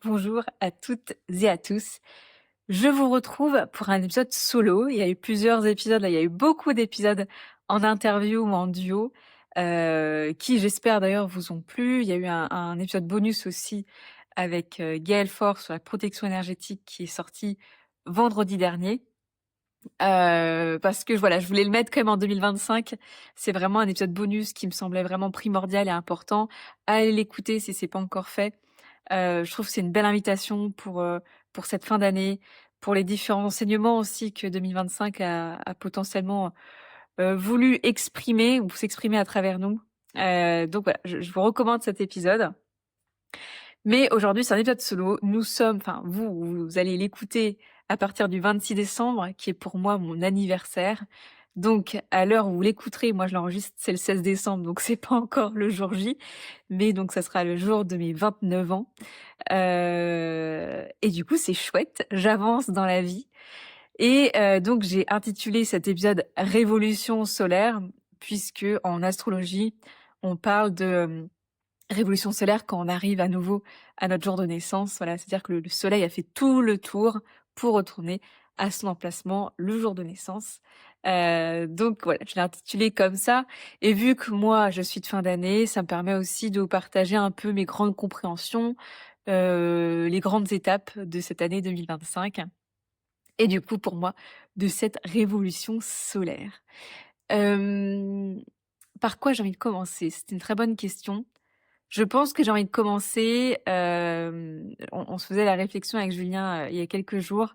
Bonjour à toutes et à tous. Je vous retrouve pour un épisode solo. Il y a eu plusieurs épisodes, là, il y a eu beaucoup d'épisodes en interview ou en duo, qui j'espère d'ailleurs vous ont plu. Il y a eu un épisode bonus aussi avec Gaëlle Faure sur la protection énergétique qui est sorti vendredi dernier. Parce que voilà, je voulais le mettre quand même en 2025. C'est vraiment un épisode bonus qui me semblait vraiment primordial et important. Allez l'écouter si c'est pas encore fait. Je trouve que c'est une belle invitation pour cette fin d'année, pour les différents enseignements aussi que 2025 a potentiellement voulu exprimer ou s'exprimer à travers nous. Donc voilà, je vous recommande cet épisode. Mais aujourd'hui, c'est un épisode solo. Nous sommes, enfin vous allez l'écouter à partir du 26 décembre, qui est pour moi mon anniversaire. Donc à l'heure où vous l'écouterez, moi je l'enregistre, c'est le 16 décembre, donc c'est pas encore le jour J, mais donc ça sera le jour de mes 29 ans. Et du coup, c'est chouette, j'avance dans la vie. Et donc j'ai intitulé cet épisode Révolution solaire, puisque en astrologie, on parle de révolution solaire quand on arrive à nouveau à notre jour de naissance. Voilà, c'est-à-dire que le soleil a fait tout le tour pour retourner à son emplacement le jour de naissance. Donc voilà, je l'ai intitulé comme ça. Et vu que moi, je suis de fin d'année, ça me permet aussi de vous partager un peu mes grandes compréhensions, les grandes étapes de cette année 2025. Et du coup, pour moi, de cette révolution solaire. Euh, Par quoi j'ai envie de commencer? C'est une très bonne question. Je pense que j'ai envie de commencer. On se faisait la réflexion avec Julien il y a quelques jours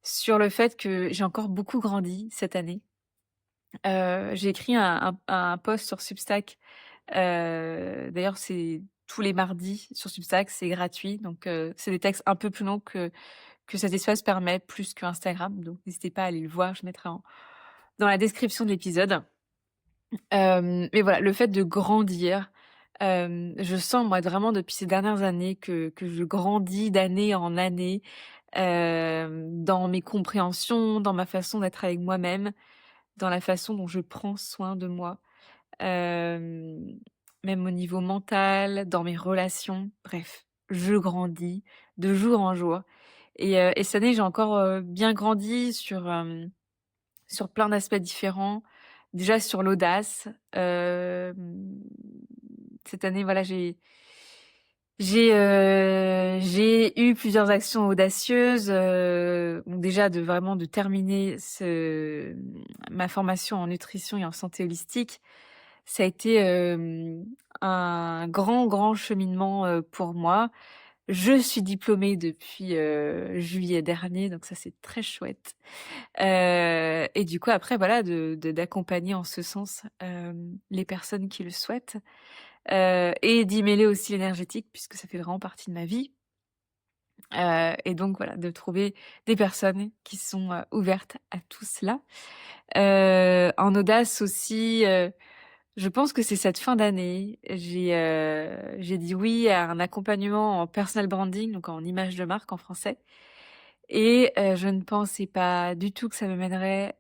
sur le fait que j'ai encore beaucoup grandi cette année. J'ai écrit un post sur Substack. D'ailleurs, c'est tous les mardis sur Substack, c'est gratuit. Donc, c'est des textes un peu plus longs que cet espace permet, plus que Instagram. Donc, n'hésitez pas à aller le voir. Je mettrai dans la description de l'épisode. Mais voilà, le fait de grandir, je sens moi vraiment depuis ces dernières années que je grandis d'année en année, dans mes compréhensions, dans ma façon d'être avec moi-même, dans la façon dont je prends soin de moi, hem, même au niveau mental, dans mes relations, bref, je grandis de jour en jour et cette année, j'ai encore, bien grandi sur plein d'aspects différents. Déjà sur l'audace, cette année, voilà, j'ai eu plusieurs actions audacieuses. Donc déjà de terminer ma formation en nutrition et en santé holistique. Ça a été un grand cheminement pour moi. Je suis diplômée depuis juillet dernier, donc ça c'est très chouette. Et du coup après voilà d'accompagner en ce sens les personnes qui le souhaitent et d'y mêler aussi l'énergétique puisque ça fait vraiment partie de ma vie. Et donc voilà, de trouver des personnes qui sont ouvertes à tout cela. En audace aussi, je pense que c'est cette fin d'année. J'ai dit oui à un accompagnement en personal branding, donc en image de marque en français. Et je ne pensais pas du tout que ça me mènerait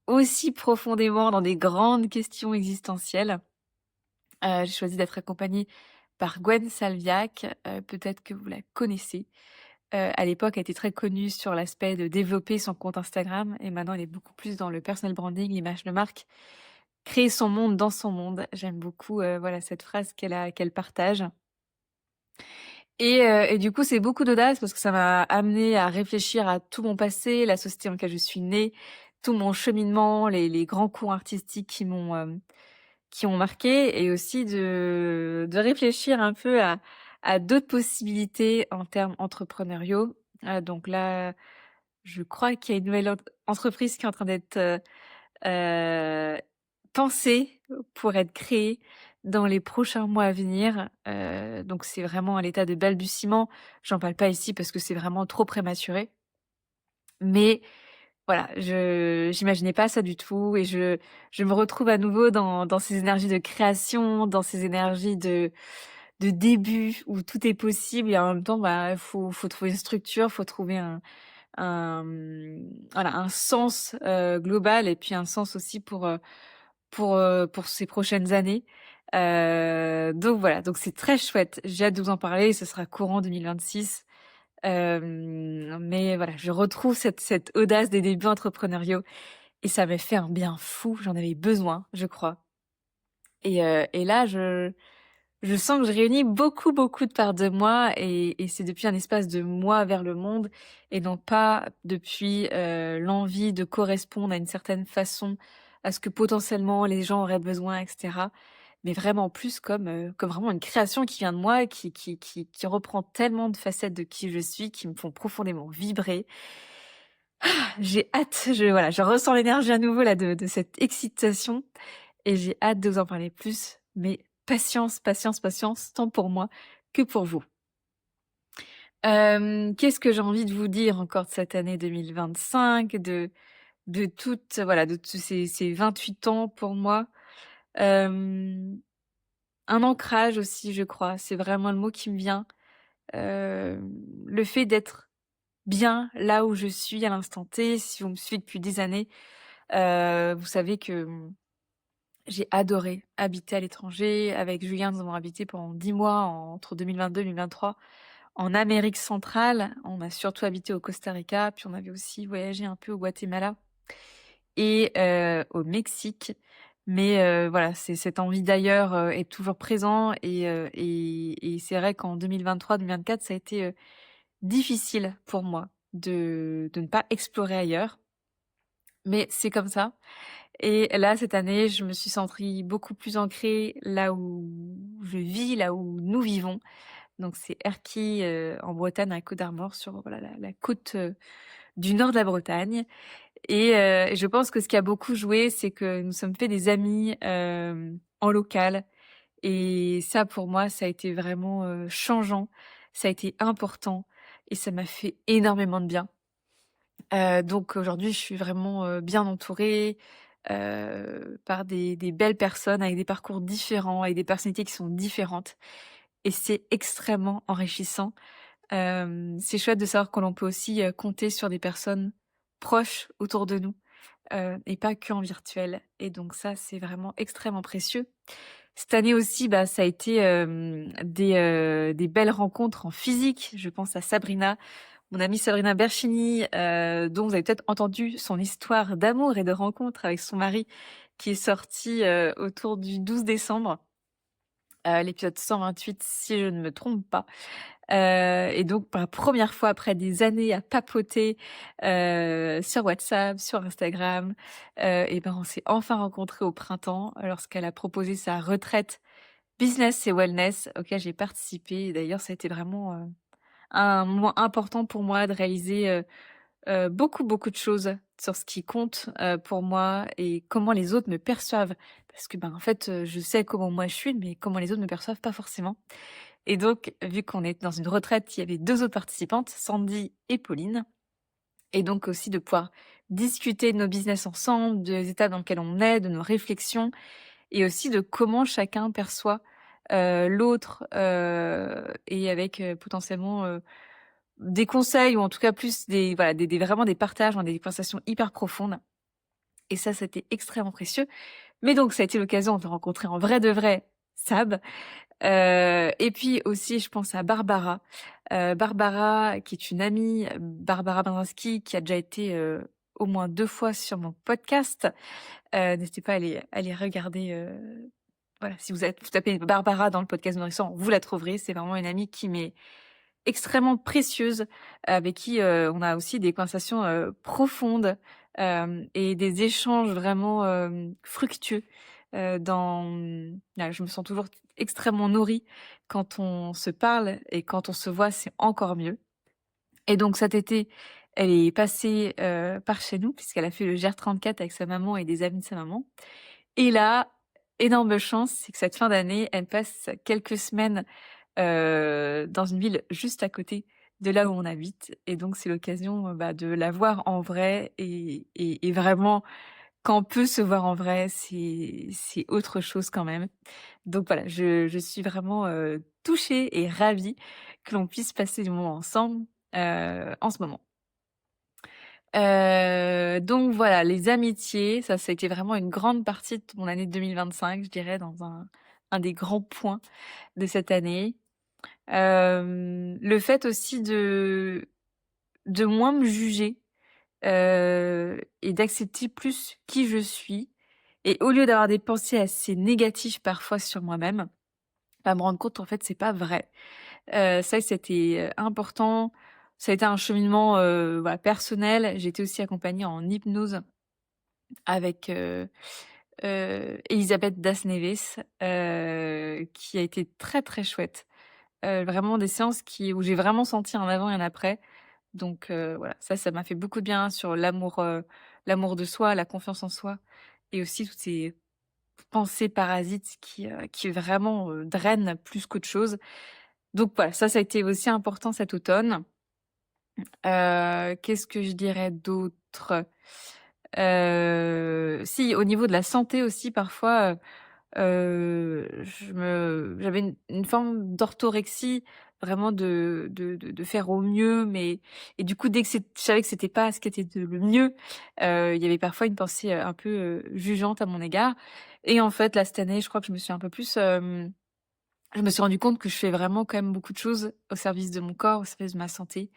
aussi profondément dans des grandes questions existentielles. J'ai choisi d'être accompagnée par Gwen Salviac, peut-être que vous la connaissez. À l'époque, elle était très connue sur l'aspect de développer son compte Instagram et maintenant elle est beaucoup plus dans le personal branding, l'image de marque, créer son monde dans son monde. J'aime beaucoup voilà cette phrase qu'elle partage. Et du coup, c'est beaucoup d'audace parce que ça m'a amené à réfléchir à tout mon passé, la société dans laquelle je suis née, tout mon cheminement, les grands cours artistiques qui ont marqué et aussi de réfléchir un peu à d'autres possibilités en termes entrepreneuriaux. Donc là, je crois qu'il y a une nouvelle entreprise qui est en train d'être euh, pensée pour être créée dans les prochains mois à venir. Donc c'est vraiment à l'état de balbutiement. J'en parle pas ici parce que c'est vraiment trop prématuré. Mais voilà, j'imaginais pas ça du tout et je me retrouve à nouveau dans ces énergies de création, dans ces énergies de début où tout est possible et en même temps bah faut trouver une structure, faut trouver un voilà un sens global et puis un sens aussi pour ces prochaines années. Donc voilà, donc c'est très chouette. J'ai hâte de vous en parler, ce sera courant 2026. Mais voilà, je retrouve cette audace des débuts entrepreneuriaux et ça m'a fait un bien fou. J'en avais besoin, je crois. Et là, je sens que je réunis beaucoup, beaucoup de parts de moi et c'est depuis un espace de moi vers le monde et non pas depuis l'envie de correspondre à une certaine façon, à ce que potentiellement les gens auraient besoin, etc. Mais vraiment plus comme vraiment une création qui vient de moi, qui reprend tellement de facettes de qui je suis, qui me font profondément vibrer. J'ai hâte, voilà, je ressens l'énergie à nouveau là de cette excitation et j'ai hâte de vous en parler plus. Mais patience, patience, patience, tant pour moi que pour vous. Qu'est-ce que j'ai envie de vous dire encore de cette année 2025, de toutes, voilà, de tous ces 28 ans pour moi. Hem, un ancrage aussi, je crois, c'est vraiment le mot qui me vient. Le fait d'être bien là où je suis à l'instant T. Si vous me suivez depuis des années, vous savez que, j'ai adoré habiter à l'étranger. Avec Julien, nous avons habité pendant 10 mois entre 2022 et 2023 en Amérique centrale. On a surtout habité au Costa Rica, puis on avait aussi voyagé un peu au Guatemala et au Mexique. Mais voilà, c'est cette envie d'ailleurs, est toujours présent et c'est vrai qu'en 2023-2024, ça a été, difficile pour moi de ne pas explorer ailleurs. Mais c'est comme ça. Et là, cette année, je me suis sentie beaucoup plus ancrée là où je vis, là où nous vivons. Donc c'est Erquy, en Bretagne, à Côte d'Armor, sur voilà la côte, du nord de la Bretagne. Et je pense que ce qui a beaucoup joué, c'est que nous sommes fait des amis, en local. Et ça, pour moi, ça a été vraiment, changeant. Ça a été important et ça m'a fait énormément de bien. Donc aujourd'hui, je suis vraiment, bien entourée, par des belles personnes avec des parcours différents, avec des personnalités qui sont différentes et c'est extrêmement enrichissant. C'est chouette de savoir que l'on peut aussi, compter sur des personnes proches autour de nous, et pas qu'en virtuel et donc ça, c'est vraiment extrêmement précieux. Cette année aussi, bah, ça a été, des belles rencontres en physique. Je pense à Sabrina, mon amie Sabrina Berchini, dont vous avez peut-être entendu son histoire d'amour et de rencontre avec son mari qui est sorti, autour du 12 décembre, l'épisode 128 si je ne me trompe pas. Et donc pour la première fois après des années à papoter, sur WhatsApp, sur Instagram, et ben, on s'est enfin rencontrés au printemps lorsqu'elle a proposé sa retraite business et wellness auquel j'ai participé et d'ailleurs ça a été vraiment, un moment important pour moi de réaliser, beaucoup, beaucoup de choses sur ce qui compte, pour moi et comment les autres me perçoivent. Parce que, ben, en fait, je sais comment moi je suis, mais comment les autres me perçoivent, pas forcément. Et donc, vu qu'on est dans une retraite, il y avait 2 autres participantes, Sandy et Pauline. Et donc aussi de pouvoir discuter de nos business ensemble, des états dans lesquels on est, de nos réflexions et aussi de comment chacun perçoit, l'autre, et avec, potentiellement, des conseils ou en tout cas plus des voilà, des vraiment des partages, hein, des conversations hyper profondes et ça, c'était extrêmement précieux. Mais donc ça a été l'occasion de rencontrer en vrai de vrai Sab, et puis aussi je pense à Barbara. Barbara qui est une amie, Barbara Bandinski qui a déjà été, au moins 2 fois sur mon podcast. N'hésitez pas à aller regarder, voilà, si vous tapez Barbara dans le podcast Nourrisson, vous la trouverez. C'est vraiment une amie qui m'est extrêmement précieuse, avec qui, on a aussi des conversations, profondes, et des échanges vraiment, fructueux, voilà, je me sens toujours extrêmement nourrie quand on se parle et quand on se voit, c'est encore mieux. Et donc cet été, elle est passée, par chez nous puisqu'elle a fait le GR34 avec sa maman et des amis de sa maman. Et là, énorme chance, c'est que cette fin d'année, elle passe quelques semaines dans une ville juste à côté de là où on habite et donc c'est l'occasion, bah, de la voir en vrai et vraiment quand on peut se voir en vrai, c'est autre chose quand même. Donc voilà, je suis vraiment, touchée et ravie que l'on puisse passer du moment ensemble, en ce moment. Donc voilà, les amitiés, ça a été vraiment une grande partie de mon année 2025, je dirais, dans un des grands points de cette année. Le fait aussi de moins me juger, et d'accepter plus qui je suis et au lieu d'avoir des pensées assez négatives parfois sur moi-même, bah, me rendre compte en fait c'est pas vrai. Ça c'était, important. Ça a été un cheminement, voilà personnel. J'ai été aussi accompagnée en hypnose avec, Elisabeth Das-Neves, qui a été très, très chouette. Vraiment des séances où j'ai vraiment senti un avant et un après. Donc voilà, ça m'a fait beaucoup de bien sur l'amour de soi, la confiance en soi et aussi toutes ces pensées parasites qui vraiment, drainent plus qu'autre chose. Donc voilà, ça a été aussi important cet automne. Qu'est-ce que je dirais d'autre? Si, au niveau de la santé aussi parfois, j'avais une forme d'orthorexie, vraiment de faire au mieux, mais et du coup, dès que je savais que c'était pas ce qui était le mieux, il y avait parfois une pensée, un peu, jugeante à mon égard et en fait, là, cette année, je crois que je me suis un peu plus, je me suis rendu compte que je fais vraiment quand même beaucoup de choses au service de mon corps, au service de ma santé.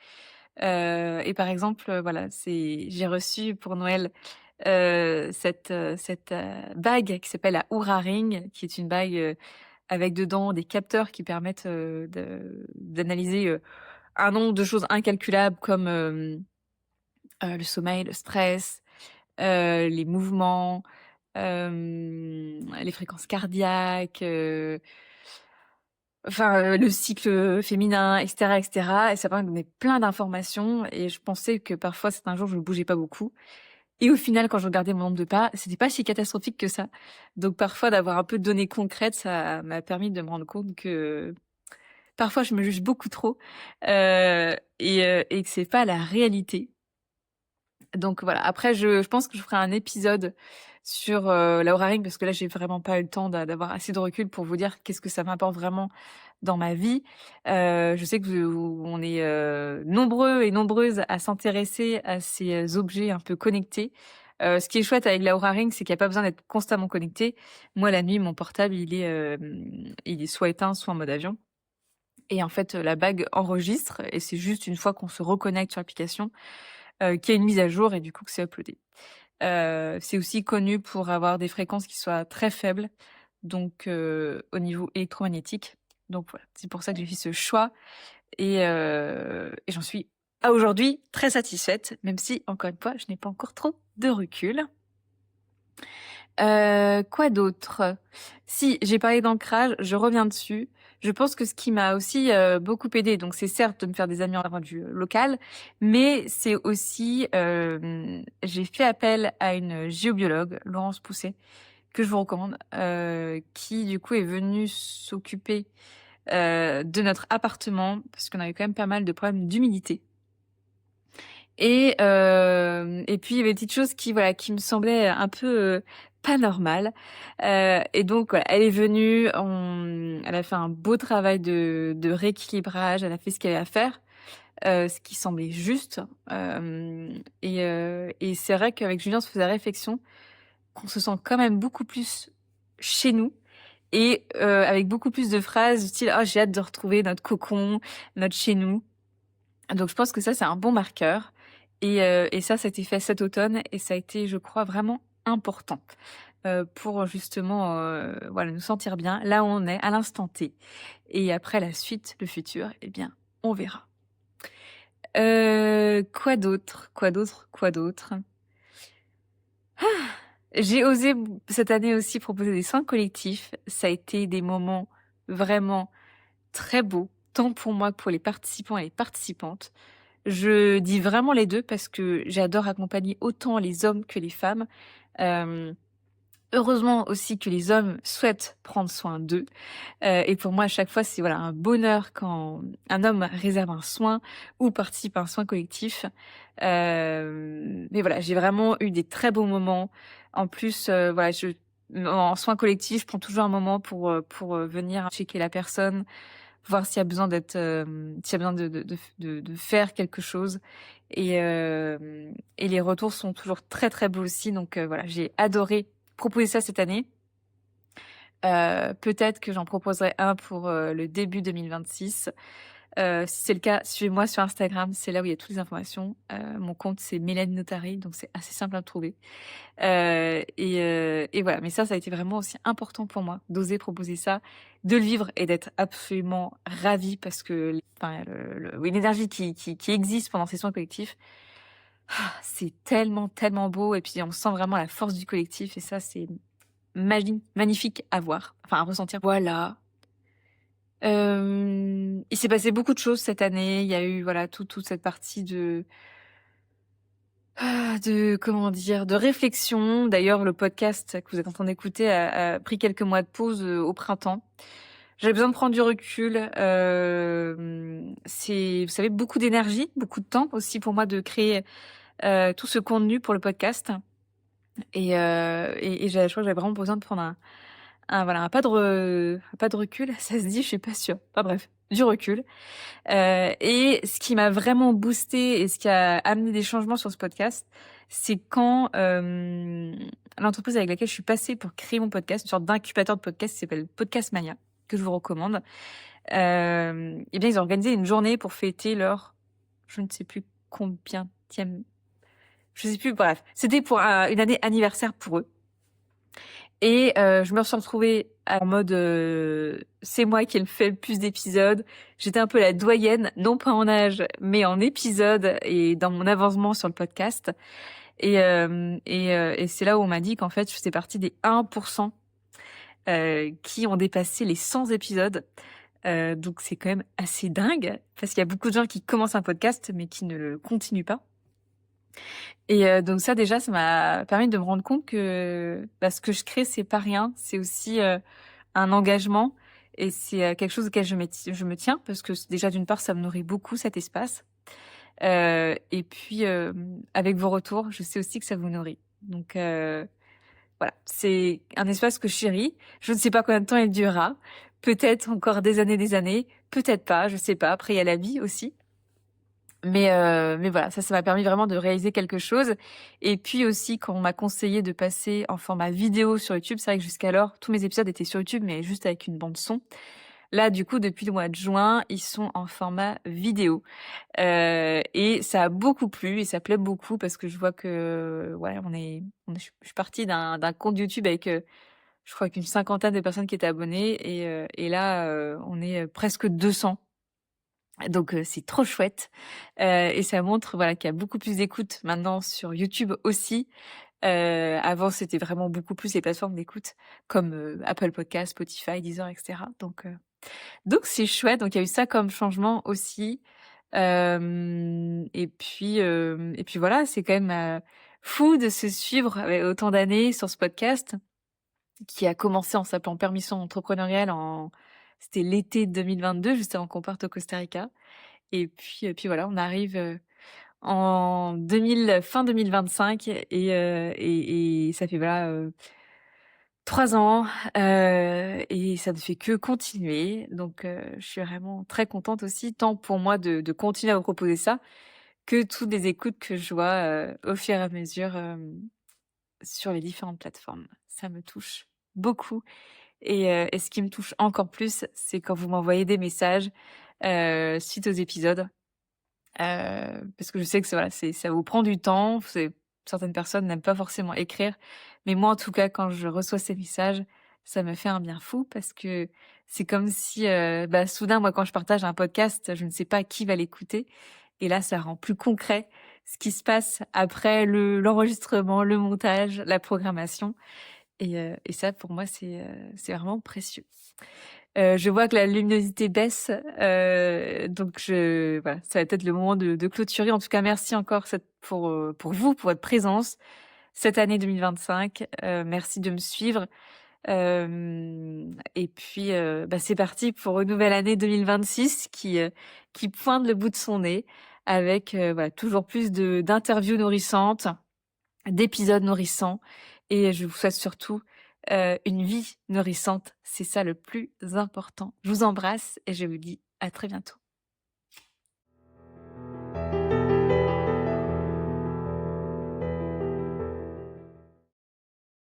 Et par exemple, voilà, j'ai reçu pour Noël, cette bague qui s'appelle la Oura Ring, qui est une bague, avec dedans des capteurs qui permettent, d'analyser, un nombre de choses incalculables comme, le sommeil, le stress, les mouvements, les fréquences cardiaques, enfin, le cycle, féminin et cetera et ça permet de donner plein d'informations et je pensais que parfois certains jours je ne bougeais pas beaucoup et au final quand je regardais mon nombre de pas, c'était pas si catastrophique que ça. Donc parfois d'avoir un peu de données concrètes, ça m'a permis de me rendre compte que parfois je me juge beaucoup trop, et que c'est pas la réalité. Donc voilà, après je pense que je ferai un épisode sur, la Oura Ring parce que là j'ai vraiment pas eu le temps d'avoir assez de recul pour vous dire qu'est-ce que ça m'apporte vraiment dans ma vie. Je sais que on est, nombreux et nombreuses à s'intéresser à ces, objets un peu connectés. Ce qui est chouette avec la Oura Ring, c'est qu'il y a pas besoin d'être constamment connecté. Moi la nuit, mon portable il est soit éteint, soit en mode avion et en fait, la bague enregistre et c'est juste une fois qu'on se reconnecte sur l'application, qu'il y a une mise à jour et du coup que c'est uploadé. C'est aussi connu pour avoir des fréquences qui soient très faibles, donc au niveau électromagnétique. Donc voilà, c'est pour ça que j'ai fait ce choix et j'en suis à aujourd'hui très satisfaite, même si encore une fois, je n'ai pas encore trop de recul. Quoi d'autre? Si, j'ai parlé d'ancrage, je reviens dessus. Je pense que ce qui m'a aussi, beaucoup aidée, donc c'est certes de me faire des amis en point de vue, local, mais c'est aussi, j'ai fait appel à une géobiologue, Laurence Pousset, que je vous recommande, qui du coup est venue s'occuper, de notre appartement, parce qu'on avait quand même pas mal de problèmes d'humidité. Et puis il y avait des petites choses qui me semblaient un peu, pas normales. Et donc voilà, elle est venue, elle a fait un beau travail de rééquilibrage, elle a fait ce qu'il y avait à faire, ce qui semblait juste. Et c'est vrai qu'avec Julien, on se faisait la réflexion qu'on se sent quand même beaucoup plus chez nous et avec beaucoup plus de phrases du style: «Oh j'ai hâte de retrouver notre cocon, notre chez nous». Donc je pense que ça, c'est un bon marqueur et ça a été fait cet automne et ça a été, je crois, vraiment important, pour justement, voilà, nous sentir bien là où on est, à l'instant T et après la suite, le futur, eh bien, on verra. Quoi d'autre? Quoi d'autre? Quoi d'autre? J'ai osé cette année aussi proposer des soins collectifs. Ça a été des moments vraiment très beaux, tant pour moi que pour les participants et les participantes. Je dis vraiment les 2 parce que j'adore accompagner autant les hommes que les femmes. Hem, Heureusement aussi que les hommes souhaitent prendre soin d'eux, et pour moi à chaque fois c'est voilà un bonheur quand un homme réserve un soin ou participe à un soin collectif. Mais voilà, j'ai vraiment eu des très beaux moments. En plus, voilà, en soin collectif, je prends toujours un moment pour, venir checker la personne, voir s'il y a besoin s'il y a besoin de faire quelque chose et les retours sont toujours très, très beaux aussi donc voilà, j'ai adoré proposer ça cette année. Peut-être que j'en proposerai un pour, le début 2026. Si c'est le cas, suivez-moi sur Instagram, c'est là où il y a toutes les informations. Mon compte, c'est Mélanie Notary, donc c'est assez simple à me trouver. Et voilà. Mais ça a été vraiment aussi important pour moi d'oser proposer ça, de le vivre et d'être absolument ravie parce que oui, l'énergie qui existe pendant ces soins collectifs, c'est tellement, tellement beau. Et puis on sent vraiment la force du collectif et ça, c'est magnifique à voir, enfin à ressentir. Voilà. Il s'est passé beaucoup de choses cette année. Il y a eu voilà toute cette partie de comment dire, de réflexion. D'ailleurs, le podcast que vous êtes en train d'écouter a pris quelques mois de pause au printemps. J'avais besoin de prendre du recul. C'est, vous savez, beaucoup d'énergie, beaucoup de temps aussi pour moi de créer tout ce contenu pour le podcast. Et je crois que j'avais vraiment besoin de prendre voilà, un pas de recul, ça se dit, je suis pas sûre. Enfin bref, du recul. Et ce qui m'a vraiment boosté et ce qui a amené des changements sur ce podcast, c'est quand l'entreprise avec laquelle je suis passée pour créer mon podcast, une sorte d'incubateur de podcast qui s'appelle Podcast Mania, que je vous recommande, et bien ils ont organisé une journée pour fêter leur, je ne sais plus combienième, je sais plus, bref, c'était pour une année anniversaire pour eux. Et je me suis retrouvée en mode c'est moi qui ai fait le plus d'épisodes. J'étais un peu la doyenne, non pas en âge, mais en épisodes et dans mon avancement sur le podcast. Et c'est là où on m'a dit qu'en fait, je faisais partie des 1% qui ont dépassé les 100 épisodes. Donc c'est quand même assez dingue parce qu'il y a beaucoup de gens qui commencent un podcast mais qui ne le continuent pas. Et donc ça déjà, ça m'a permis de me rendre compte que ce que je crée, c'est pas rien. C'est aussi un engagement et c'est quelque chose auquel je me tiens parce que déjà d'une part, ça me nourrit beaucoup cet espace. Et puis avec vos retours, je sais aussi que ça vous nourrit. Donc voilà, c'est un espace que je chéris. Je ne sais pas combien de temps il durera. Peut-être encore des années. Peut-être pas, je sais pas. Après, il y a la vie aussi. Mais voilà, ça m'a permis vraiment de réaliser quelque chose. Et puis aussi, quand on m'a conseillé de passer en format vidéo sur YouTube, c'est vrai que jusqu'alors, tous mes épisodes étaient sur YouTube, mais juste avec une bande son. Là, du coup, depuis le mois de juin, ils sont en format vidéo. Et ça a beaucoup plu et ça plaît beaucoup parce que je vois que, ouais, je suis partie d'un compte YouTube avec, je crois qu'une cinquantaine de personnes qui étaient abonnées et là, on est presque 200. Donc c'est trop chouette et ça montre voilà qu'il y a beaucoup plus d'écoute maintenant sur YouTube aussi. Avant c'était vraiment beaucoup plus les plateformes d'écoute comme Apple Podcast, Spotify, Deezer, etc. Donc c'est chouette. Donc il y a eu ça comme changement aussi. Et puis voilà, c'est quand même fou de se suivre avec autant d'années sur ce podcast qui a commencé en s'appelant Permission entrepreneuriale c'était l'été 2022 juste avant qu'on parte au Costa Rica. Et puis voilà, on arrive en fin 2025 et ça fait voilà 3 ans et ça ne fait que continuer. Donc je suis vraiment très contente aussi, tant pour moi de continuer à vous proposer ça, que toutes les écoutes que je vois au fur et à mesure sur les différentes plateformes. Ça me touche beaucoup. Et ce qui me touche encore plus, c'est quand vous m'envoyez des messages suite aux épisodes. Parce que je sais que voilà, ça vous prend du temps. Certaines personnes n'aiment pas forcément écrire, mais moi en tout cas quand je reçois ces messages, ça me fait un bien fou parce que c'est comme si soudain moi quand je partage un podcast, je ne sais pas qui va l'écouter et là ça rend plus concret ce qui se passe après l'enregistrement, le montage, la programmation et ça pour moi c'est vraiment précieux. Je vois que la luminosité baisse, donc voilà, ça va être le moment de clôturer. En tout cas, merci encore pour vous, pour votre présence cette année 2025. Merci de me suivre. Et puis, c'est parti pour une nouvelle année 2026 qui pointe le bout de son nez avec voilà, toujours plus d'interviews nourrissantes, d'épisodes nourrissants. Et je vous souhaite surtout une vie nourrissante. C'est ça le plus important. Je vous embrasse et je vous dis à très bientôt.